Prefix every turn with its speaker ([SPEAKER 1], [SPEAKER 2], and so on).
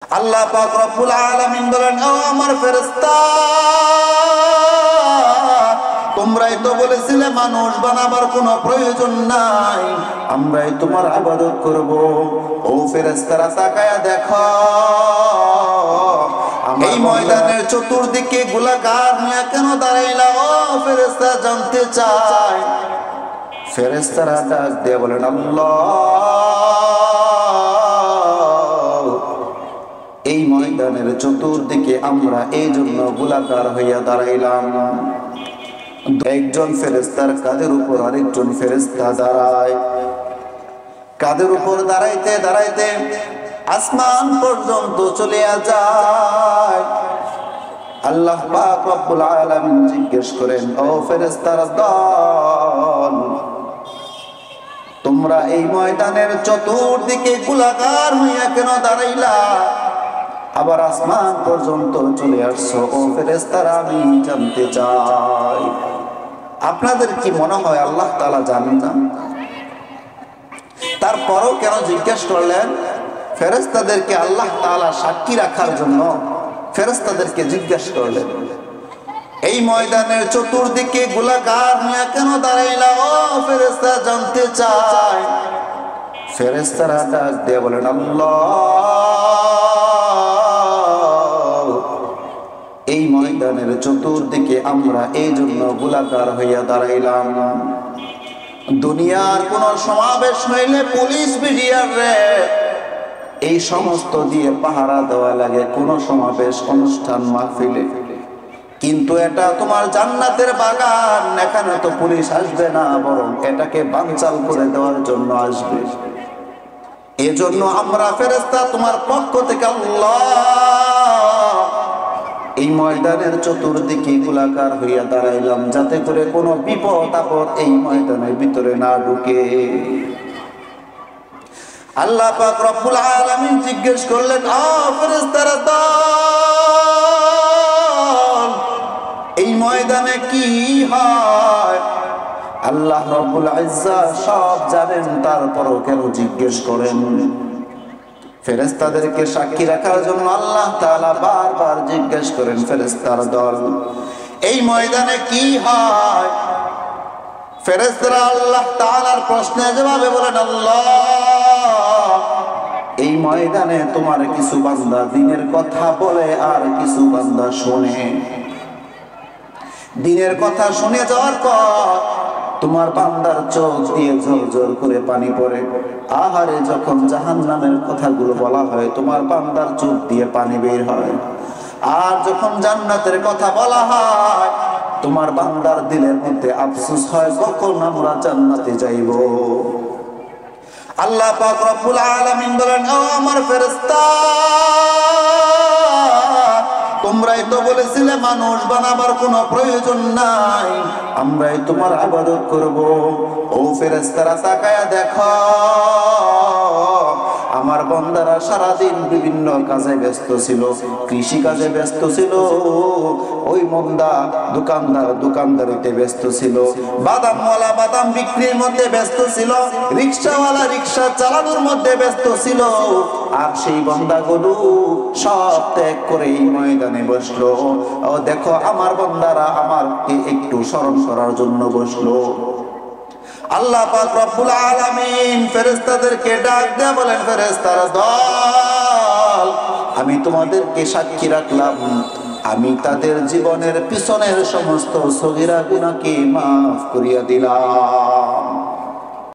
[SPEAKER 1] আল্লাহ পাক রব্বুল আলামিন বলেন, ও আমার ফেরেশতা, তোমরাই তো বলেছিলে মানুষ বানাবার কোনো প্রয়োজন নাই, আমরাই তোমার ইবাদত করব। ও ফেরেশতারা তাকায়া দেখো, এই ময়দানের চতুর্দিকে গোলাকার নিয়ে কেন দাঁড়াইলা? ও ফেরেশতা জানতে চায়। ফেরেশতারা ডাক দিয়ে বলেন, আল্লাহ, এই ময়দানের চতুর্দিকে আমরা এই জন্য গোলাকার হইয়া দাঁড়াইলাম। একজন ফেরেশতার কাঁধের উপর আরেকজন ফেরেশতা দাঁড়ায়। কাঁধের উপর দাঁড়াইতে দাঁড়াইতে আসমান পর্যন্ত চলে যায়। আল্লাহ পাক রব্বুল আলামিন জিজ্ঞেস করেন, ও ফেরেশতার দল, তোমরা এই ময়দানের চতুর্দিকে গোলাকার হইয়া কেন দাঁড়াইলা? আবার আসমান পর্যন্ত চলে আসছো। ও ফেরেশতারা, আমি জানতে চাই, আপনাদের কি মনে হয় আল্লাহ তাআলা জানেন না? তারপরও কেন জিজ্ঞেস করলেন? ফেরেশতাদেরকে আল্লাহ তাআলা সাক্ষী রাখার জন্য ফেরেশতাদেরকে জিজ্ঞেস করলেন, এই ময়দানের চতুর্দিকে গোলাকার নিয়ে কেন দাঁড়াইলা? ও ফেরেশতা জানতে চায়। ফেরেশতারা ডাক দিয়ে বলেন, আল্লাহ, এই ময়দানের চতুর্দিকে আমরা এই জন্য গোলাকার হইয়া দাঁড়াইলাম, দুনিয়ার কোন সমাবেশ হইলে পুলিশ বিডিআর এই সমস্ত দিয়ে পাহারা দেওয়া লাগে কোন সমাবেশ অনুষ্ঠান মাহফিলে, কিন্তু এটা তোমার জান্নাতের বাগান, এখানে তো পুলিশ আসবে না, বরং এটাকে বানচাল করে দেওয়ার জন্য আসবে। এজন্য আমরা ফেরেশতা তোমার পক্ষ থেকে আল্লাহ এই ময়দানের চতুর্দিকে গোলাকার হইয়া দাঁড়াইলাম, যাতে করে কোনো বিপদ আপদ এই ময়দানের ভিতরে না ঢুকে। আল্লাহ পাক রব্বুল আলামিন জিজ্ঞেস করলেন, ও ফেরেশতারা দল, এই ময়দানে কি হয়? আল্লাহ রব্বুল ইজ্জাত সব জানেন, তারপরও কেন জিজ্ঞেস করেন? ফেরেশতাদেরকে সাক্ষী রাখার জন্য আল্লাহ তাআলা বারবার জিজ্ঞেস করেন, ফেরেশতার দল, এই ময়দানে কি হয়? ফেরেশতারা আল্লাহ তাআলার প্রশ্নের জবাবে বলেন, আল্লাহ, এই ময়দানে তোমার কিছু বান্দা দিনের কথা বলে আর কিছু বান্দা শোনে। দিনের কথা শুনে যাওয়ার পর তোমার বান্দার চোখ দিয়ে ঝরঝর করে পানি পড়ে। আহারে, যখন জাহান্নামের কথাগুলো বলা হয় তোমার বান্দার চোখ দিয়ে পানি বের হয়। আর যখন জান্নাতের কথা বলা হয় তোমার বান্দার দিলের মধ্যে আফসোস হয়, কখন আমরা জান্নাতে যাইব। আল্লাহ পাক রব্বুল আলামিন বলেন, ও আমার ফেরেশতা, তোমরাই তো বলেছিলে মানুষ বানাবার কোনো প্রয়োজন নাই, আমরাই তোমার ইবাদত করব। ও ফেরেশতারা তাকায়া দেখো, আমার বান্দারা সারাদিন বিভিন্ন কাজে ব্যস্ত ছিল, কৃষি কাজে ব্যস্ত ছিল, ওই মন্দা দোকানদার দোকানদারিতে ব্যস্ত ছিল, বাদামওয়ালা বাদাম বিক্রির মধ্যে ব্যস্ত ছিল, রিকশাওয়ালা রিকশা চালানোর মধ্যে ব্যস্ত ছিল। আর সেই বান্দাগুলো সব ত্যাগ করে এই ময়দানে বসলো। ও দেখো, আমার বান্দারা আমাকে একটু স্মরণ করার জন্য বসলো। আল্লাহ পাক রব্বুল আলামিন ফেরেশতাদেরকে ডাক দিয়ে বলেন, ফেরেশতার দল, আমি তোমাদেরকে সাক্ষী রাখলাম, আমি তাদের জীবনের পিছনের সমস্ত সগীরা গুনাহকে মাফ করিয়া দিলাম।